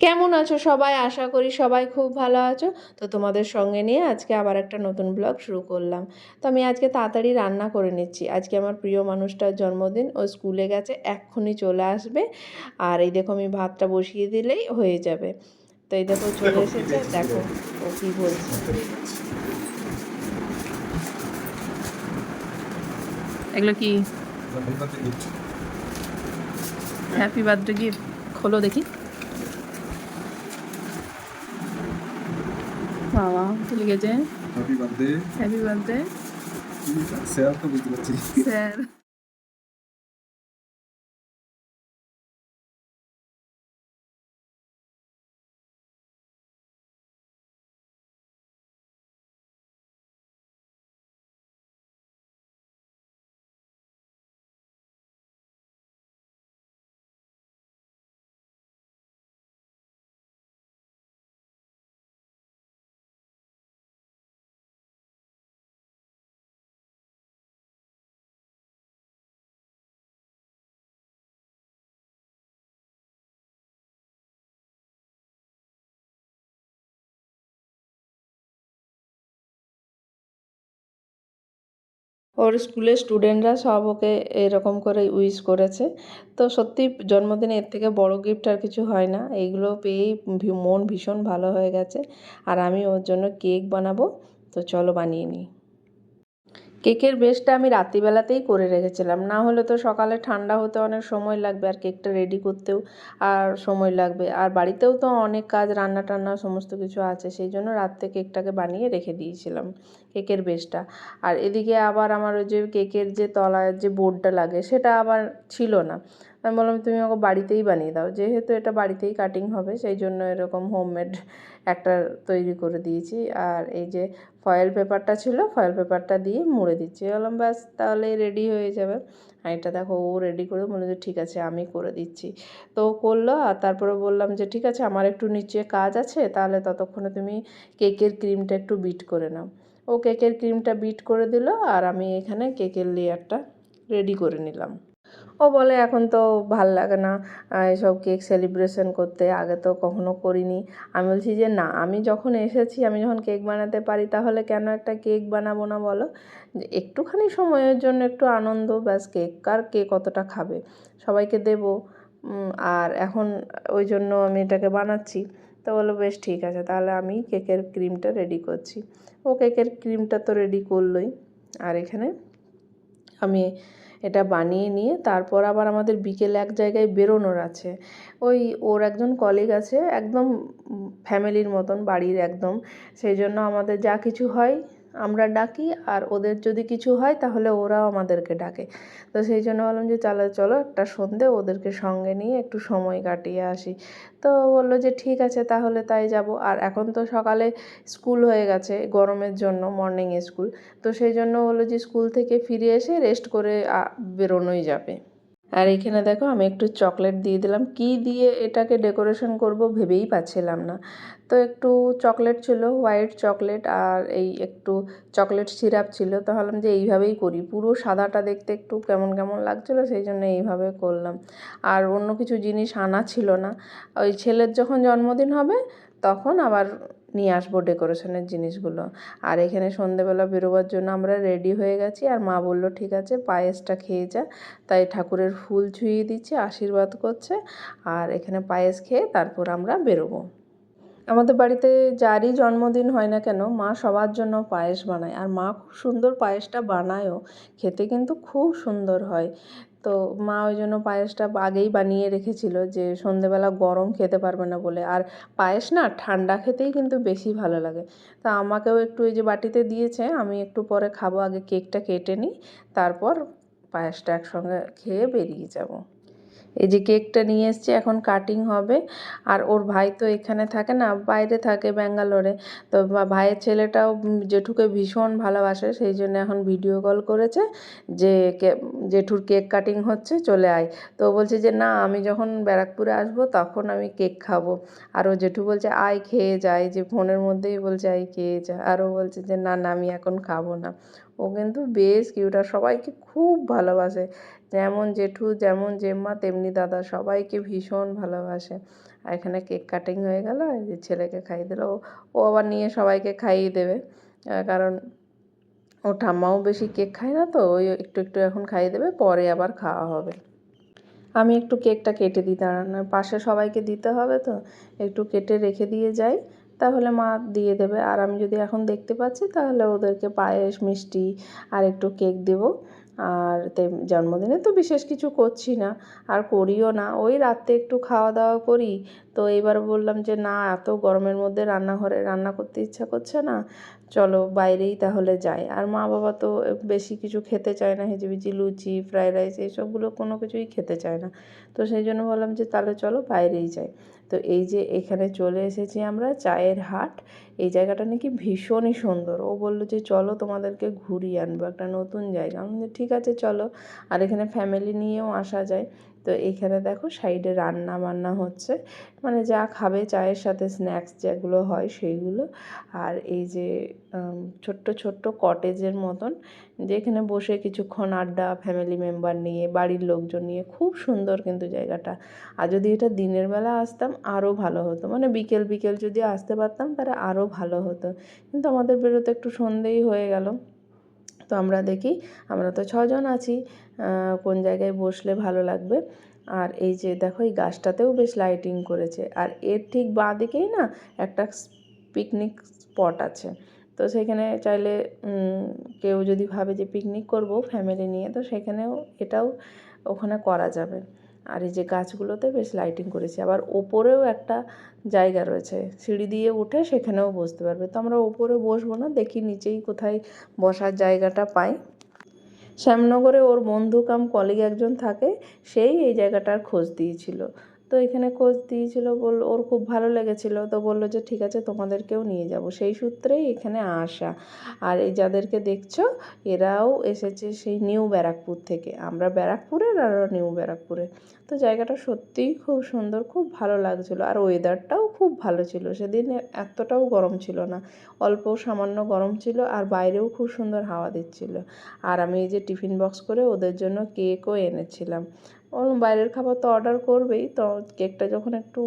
কেমন আছো সবাই? আশা করি সবাই খুব ভালো আছো। তো তোমাদের সঙ্গে নিয়ে আজকে আবার একটা নতুন ব্লগ শুরু করলাম। তো আমি আজকে তাড়াতাড়ি রান্না করে নিচ্ছি। আজকে আমার প্রিয় মানুষটার জন্মদিন। ও স্কুলে গেছে, এক্ষুনি চলে আসবে। আর এই দেখো আমি ভাতটা বসিয়ে দিলেই হয়ে যাবে। তো এই দেখো চলে এসেছে, দেখো ও কি বলছে। এগুলো কি? Happy birthday gift. খোলো দেখি। বাবা কি লিখেছে? Happy birthday. Happy birthday sir. তো বুঝতে পারছি স্যার। ওর স্কুলের স্টুডেন্টরা সব ওকে এরকম করে উইশ করেছে। তো সত্যি জন্মদিনে এর থেকে বড় গিফট আর কিছু হয় না। এইগুলো পেয়েই মন ভীষণ ভালো হয়ে গেছে। আর আমি ওর জন্য কেক বানাবো। তো চলো বানিয়ে নিই। কেকের বেসটা আমি রাত্রিবেলাতেই করে রেখেছিলাম, না হলে তো সকালে ঠান্ডা হতে অনেক সময় লাগবে, আর কেকটা রেডি করতেও আর সময় লাগবে, আর বাড়িতেও তো অনেক কাজ, রান্না টান্না সমস্ত কিছু আছে, সেই জন্য রাত্রে কেকটাকে বানিয়ে রেখে দিয়েছিলাম কেকের বেসটা। আর এদিকে আবার আমার ওই যে কেকের যে তলায় যে বোর্ডটা লাগে সেটা আবার ছিল না। আমি বললাম তুমি আমাকে বাড়িতেই বানিয়ে দাও, যেহেতু এটা বাড়িতেই কাটিং হবে সেই জন্য এরকম হোমমেড একটা তৈরি করে দিয়েছি। আর এই যে ফয়েল পেপারটা ছিল, ফয়েল পেপারটা দিয়ে মুড়ে দিচ্ছি, বললাম ব্যাস তাহলেই রেডি হয়ে যাবে। আর এটা দেখো ও রেডি করে বলে যে ঠিক আছে আমি করে দিচ্ছি। তো ও করলো, আর তারপরে বললাম যে ঠিক আছে আমার একটু নিচে কাজ আছে, তাহলে ততক্ষণে তুমি কেকের ক্রিমটা একটু বিট করে নাও। ও কেকের ক্রিমটা বিট করে দিল, আর আমি এখানে কেকের লেয়ারটা রেডি করে নিলাম। ও বলে এখন তো ভাল লাগে না এসব কেক সেলিব্রেশন করতে, আগে তো কখনো করিনি। আমি বলছি যে না, আমি যখন এসেছি, আমি যখন কেক বানাতে পারি, তাহলে কেন একটা কেক বানাবো না বলো? যে একটুখানি সময়ের জন্য একটু আনন্দ, ব্যাস, কেক আর কে কতটা খাবে, সবাইকে দেবো। আর এখন ওই জন্য আমি এটাকে বানাচ্ছি। তো বললো বেশ ঠিক আছে, তাহলে আমি কেকের ক্রিমটা রেডি করছি। ও কেকের ক্রিমটা তো রেডি করলোই। আর এখানে আমি এটা বানিয়ে নিয়ে তারপর আবার আমাদের বিকেলে এক জায়গায় বেরোনোর আছে। ওই ওর একজন কলিগ আছে, একদম ফ্যামিলির মতন বাড়ির একদম। সেই জন্য আমাদের যা কিছু হয় আমরা ডাকি, আর ওদের যদি কিছু হয় তাহলে ওরাও আমাদেরকে ডাকে। তো সেই জন্য বললাম যে চলো চলো একটা সন্ধে ওদেরকে সঙ্গে নিয়ে একটু সময় কাটিয়ে আসি। তো বললো যে ঠিক আছে তাহলে তাই যাব। আর এখন তো সকালে স্কুল হয়ে গেছে গরমের জন্য, মর্নিং স্কুল। তো সেই জন্য হলো যে স্কুল থেকে ফিরে এসে রেস্ট করে বেরোনোই যাবে। আর এখানে দেখো আমি একটু চকলেট দিয়ে দিলাম, কি দিয়ে এটাকে ডেকোরেশন করব ভেবেই পাচ্ছিলাম না। তো একটু চকলেট ছিল, হোয়াইট চকলেট, আর এই একটু চকলেট সিরাপ ছিল। তো ভাবলাম যে এইভাবেই করি, পুরো সাদাটা দেখতে একটু কেমন কেমন লাগছিলো, সেই জন্য এইভাবে করলাম। আর অন্য কিছু জিনিস আনা ছিল না, ওই ছেলের যখন জন্মদিন হবে তখন আবার নিয়ে আসবো ডেকোরেশনের জিনিসগুলো। আর এখানে সন্ধেবেলা বেরোবার জন্য আমরা রেডি হয়ে গেছি, আর মা বলল ঠিক আছে পায়েসটা খেয়ে যা। তাই ঠাকুরের ফুল ছুঁয়ে দিচ্ছে, আশীর্বাদ করছে। আর এখানে পায়েস খেয়ে তারপর আমরা বেরোবো। আমাদের বাড়িতে যারই জন্মদিন হয় না কেন, মা সবার জন্য পায়েস বানায়, আর মা খুব সুন্দর পায়েসটা বানায়ও, খেতে কিন্তু খুব সুন্দর হয়। তো মা ওই জন্য পায়েসটা আগেই বানিয়ে রেখেছিল, যে সন্ধেবেলা গরম খেতে পারবে না বলে। আর পায়েস না ঠান্ডা খেতেই কিন্তু বেশি ভালো লাগে। তা আমাকেও একটু এই যে বাটিতে দিয়েছে, আমি একটু পরে খাবো, আগে কেকটা কেটে নিই, তারপর পায়েসটা একসঙ্গে খেয়ে বেরিয়ে যাব। এই যে কেকটা নিয়ে এসেছি, এখন কাটিং হবে। আর ওর ভাই তো এখানে থাকে না, বাইরে থাকে ব্যাঙ্গালোরে। তো ভাইয়ের ছেলেটাও জেঠুকে ভীষণ ভালোবাসে, সেই জন্য এখন ভিডিও কল করেছে যে জেঠুর কেক কাটিং হচ্ছে, চলে আয়। তো বলছে যে না, আমি যখন ব্যারাকপুরে আসবো তখন আমি কেক খাবো। আর ও জেঠু বলছে আয় খেয়ে যায়, যে ফোনের মধ্যেই বলছে আয় খেয়ে যা। আর ও বলছে যে না না আমি এখন খাবো না। ও কিন্তু বেশ কিউট, আর সবাইকে খুব ভালোবাসে, যেমন জেঠু, যেমন জেম্মা, তেমনি দাদা, সবাইকে ভীষণ ভালোবাসে। আর এখানে কেক কাটিং হয়ে গেল, এই যে ছেলেকে খাইয়ে দিল, ও আবার নিয়ে সবাইকে খাইয়ে দেবে, কারণ ও ঠাম্মাও বেশি কেক খায় না, তো ওই একটু একটু এখন খাইয়ে দেবে, পরে আবার খাওয়া হবে। আমি একটু কেকটা কেটে দিই, দাঁড়ান, পাশে সবাইকে দিতে হবে তো একটু কেটে রেখে দিয়ে যাই, তাহলে মা দিয়ে দেবে। আর আমি যদি এখন দেখতে পাচ্ছি তাহলে ওদেরকে পায়েস, মিষ্টি আর একটু কেক দেবো। আর জন্মদিনে তো বিশেষ কিছু করছি না, আর করিও না, ওই রাত্রে একটু খাওয়া দাওয়া করি। তো এবার বললাম যে না, এত গরমের মধ্যে রান্নাঘরে রান্না করতে ইচ্ছা করছে না, চলো বাইরেই তাহলে যাই। আর মা বাবা তো বেশি কিছু খেতে চায় না, হিজিবিজি লুচি, ফ্রাইড রাইস এইসবগুলো কোনো কিছুই খেতে চায় না। তো সেই জন্য বললাম যে তাহলে চলো বাইরেই যাই। তো এই যে এখানে চলে এসেছি আমরা, চায়ের হাট। এই জায়গাটা নাকি ভীষণই সুন্দর। ও বললো যে চলো তোমাদেরকে ঘুরিয়ে আনবো, একটা নতুন জায়গা। আমি বললাম ঠিক আছে চলো। আর এখানে ফ্যামিলি নিয়েও আসা যায়। তো এইখানে দেখো সাইডে রান্না বান্না হচ্ছে, মানে যা খাবে চায়ের সাথে স্ন্যাক্স যেগুলো হয় সেইগুলো। আর এই যে ছোট্ট ছোট্ট কটেজের মতন, যেখানে বসে কিছুক্ষণ আড্ডা, ফ্যামিলি মেম্বার নিয়ে, বাড়ির লোকজন নিয়ে, খুব সুন্দর কিন্তু জায়গাটা। আর যদি এটা দিনের বেলা আসতাম আরও ভালো হতো, মানে বিকেল বিকেল যদি আসতে পারতাম তাহলে আরও ভালো হতো, কিন্তু আমাদের বেরোতে একটু সন্ধেই হয়ে গেল। তো আমরা দেখি, আমরা তো 6 জন আছি, কোন জায়গায় বসলে ভালো লাগবে। আর এই যে দেখো এই গাছটাতেও বেশ লাইটিং করেছে, আর এর ঠিক বাঁ দিকেই না একটা পিকনিক স্পট আছে। তো সেখানে চাইলে কেউ যদি ভাবে যে পিকনিক করব ফ্যামিলি নিয়ে, তো সেখানেও এটাও ওখানে করা যাবে। আর এই যে গাছগুলোতে বেশ লাইটিং করেছে, আবার ওপরেও একটা জায়গা রয়েছে, সিঁড়ি দিয়ে উঠে সেখানেও বসতে পারবে। তো আমরা ওপরে বসবো না, দেখি নিচেই কোথায় বসার জায়গাটা পাই। শ্যামনগরে ওর বন্ধু কাম কলিগ একজন থাকে, সেই এই জায়গাটার খোঁজ দিয়েছিল। তো এখানে খোঁজ দিয়েছিল, বলল ওর খুব ভালো লেগেছিলো, তো বললো যে ঠিক আছে তোমাদেরকেও নিয়ে যাব, সেই সূত্রেই এখানে আসা। আর এই যাদেরকে দেখছো এরাও এসেছে সেই নিউ ব্যারাকপুর থেকে, আমরা ব্যারাকপুরের আর ওরা নিউ ব্যারাকপুরে। তো জায়গাটা সত্যিই খুব সুন্দর, খুব ভালো লাগছিলো, আর ওয়েদারটাও খুব ভালো ছিল সেদিন, এতটাও গরম ছিল না, অল্প সামান্য গরম ছিল, আর বাইরেও খুব সুন্দর হাওয়া দিচ্ছিল। আর আমি এই যে টিফিন বক্স করে ওদের জন্য কেকও এনেছিলাম। বাইরের খাবার তো অর্ডার করবেই, তো কেকটা যখন একটু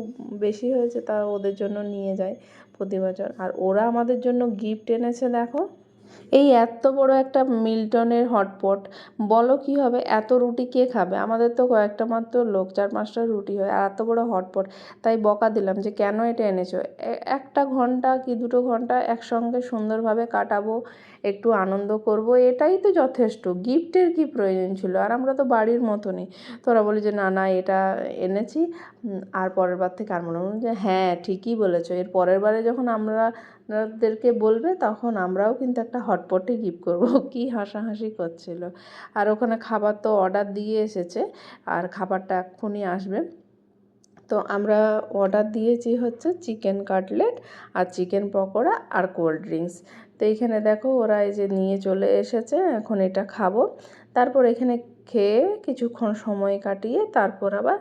বেশি হয়েছে তা ওদের জন্য নিয়ে যাই প্রতি বছর। আর ওরা আমাদের জন্য গিফট এনেছে দেখো, এই এত বড় একটা মিল্টনের হটপট। বলো কী হবে, এত রুটি কে খাবে, আমাদের তো কয়েকটা মাত্র লোক, 4-5টা রুটি হয়, আর এত বড় হটপট। তাই বকা দিলাম যে কেন এটা এনেছো, 1 ঘন্টা কি 2 ঘন্টা একসঙ্গে সুন্দরভাবে কাটাবো, একটু আনন্দ করব, এটাই তো যথেষ্ট, গিফটের কি প্রয়োজন ছিল, আর আমরা তো বাড়ির মতনই। তোরা বলি যে না না এটা এনেছি, আর পরের বার থেকে আর মনে হলো যে হ্যাঁ ঠিকই বলেছো, এর পরের বারে যখন আমাদেরকে বলবে তখন আমরাও কিন্তু একটা হটপটই গিফট করব। কি হাসাহাসি করছিল। আর ওখানে খাবার তো অর্ডার দিয়ে এসেছে, আর খাবারটা এক্ষুনি আসবে। তো আমরা অর্ডার দিয়েছি হচ্ছে চিকেন কাটলেট আর চিকেন পকোড়া আর কোল্ড ড্রিঙ্কস। তো এইখানে দেখো ওরা এই যে নিয়ে চলে এসেছে, এখন এটা খাবো, তারপর এখানে খেয়ে কিছুক্ষণ সময় কাটিয়ে তারপর আবার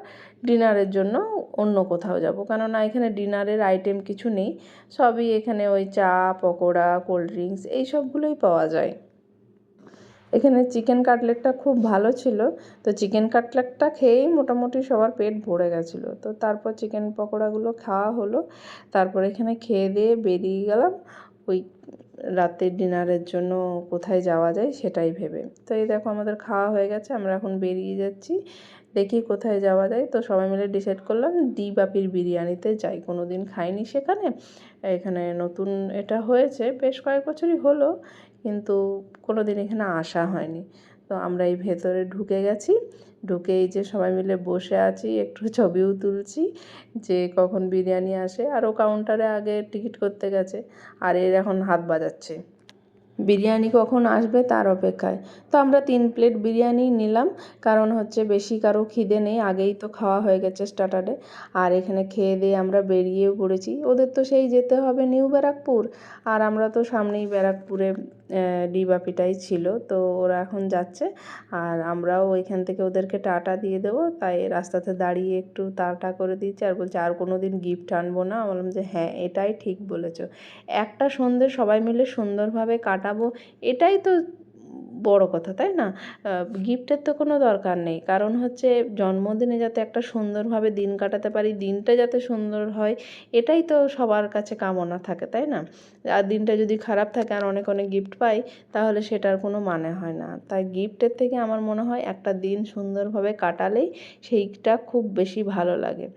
ডিনারের জন্য অন্য কোথাও যাব, কেননা এখানে ডিনারের আইটেম কিছু নেই, সবই এখানে ওই চা, পকোড়া, কোল্ড ড্রিঙ্কস এই সবগুলোই পাওয়া যায়। এখানে চিকেন কাটলেটটা খুব ভালো ছিল, তো চিকেন কাটলেটটা খেয়েই মোটামুটি সবার পেট ভরে গেছিলো। তো তারপর চিকেন পকোড়াগুলো খাওয়া হলো, তারপর এখানে খেয়ে দিয়ে বেরিয়ে গেলাম ওই রাতের ডিনারের জন্য কোথায় যাওয়া যায় সেটাই ভেবে। তো এই দেখো আমাদের খাওয়া হয়ে গেছে, আমরা এখন বেরিয়ে যাচ্ছি, দেখি কোথায় যাওয়া যায়। তো সবাই মিলে ডিসাইড করলাম ডি বাপির বিরিয়ানিতে যাই, কোনো দিন খাইনি সেখানে, এখানে নতুন এটা হয়েছে, বেশ কয়েক বছরই হলো, কিন্তু কোনো দিন এখানে আসা হয়নি। তো আমরা এই ভেতরে ঢুকে গেছি, ঢুকে এই যে সবাই মিলে বসে আছি, একটু ছবিও তুলছি যে কখন বিরিয়ানি আসে। আর ও কাউন্টারে আগে টিকিট করতে গেছে, আর এর এখন হাত বাজাচ্ছে বিরিয়ানি কখন আসবে তার অপেক্ষায়। তো আমরা 3 প্লেট বিরিয়ানি নিলাম, কারণ হচ্ছে বেশি কারো খিদে নেই, আগেই তো খাওয়া হয়ে গেছে স্টার্টারে। আর এখানে খেয়ে দিয়ে আমরা বেরিয়েও পড়েছি, ওদের তো সেই যেতে হবে নিউ ব্যারাকপুর, আর আমরা তো সামনেই ব্যারাকপুরে ডিবাপিটাই ছিল, তো ওরা এখন যাচ্ছে, আর আমরাও ওইখান থেকে ওদেরকে টাটা দিয়ে দেবো, তাই রাস্তাতে দাঁড়িয়ে একটু টাটা করে দিচ্ছি, আর বলছে আর কোনো দিন গিফট আনবো না। বললাম যে হ্যাঁ এটাই ঠিক বলেছো, একটা সন্ধ্যে সবাই মিলে সুন্দরভাবে কাটাবো, এটাই তো বড় কথা, তাই না? গিফটের তো কোনো দরকার নেই, কারণ হচ্ছে জন্মদিনে যাতে একটা সুন্দরভাবে দিন কাটাতে পারি, দিনটা যাতে সুন্দর হয়, এটাই তো সবার কাছে কামনা থাকে, তাই না? আর দিনটা যদি খারাপ থাকে আর অনেক অনেক গিফট পাই, তাহলে সেটার কোনো মানে হয় না। তাই গিফটের থেকে আমার মনে হয় একটা দিন সুন্দরভাবে কাটালেই সেইটা খুব বেশি ভালো লাগে।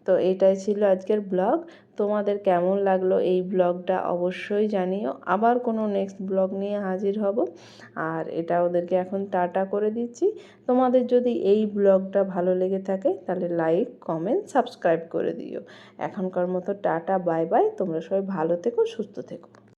তো এটাই ছিল আজকের ব্লগ। তোমাদের কেমন লাগলো এই ব্লগটা অবশ্যই জানিও। আবার কোনো নেক্সট ব্লগ নিয়ে হাজির হব। আর এটা ওদেরকে এখন টাটা করে দিচ্ছি। তোমাদের যদি এই ব্লগটা ভালো লেগে থাকে তাহলে লাইক, কমেন্ট, সাবস্ক্রাইব করে দিও। এখনকার মতো টাটা, বাই বাই। তোমরা সবাই ভালো থেকো, সুস্থ থেকো।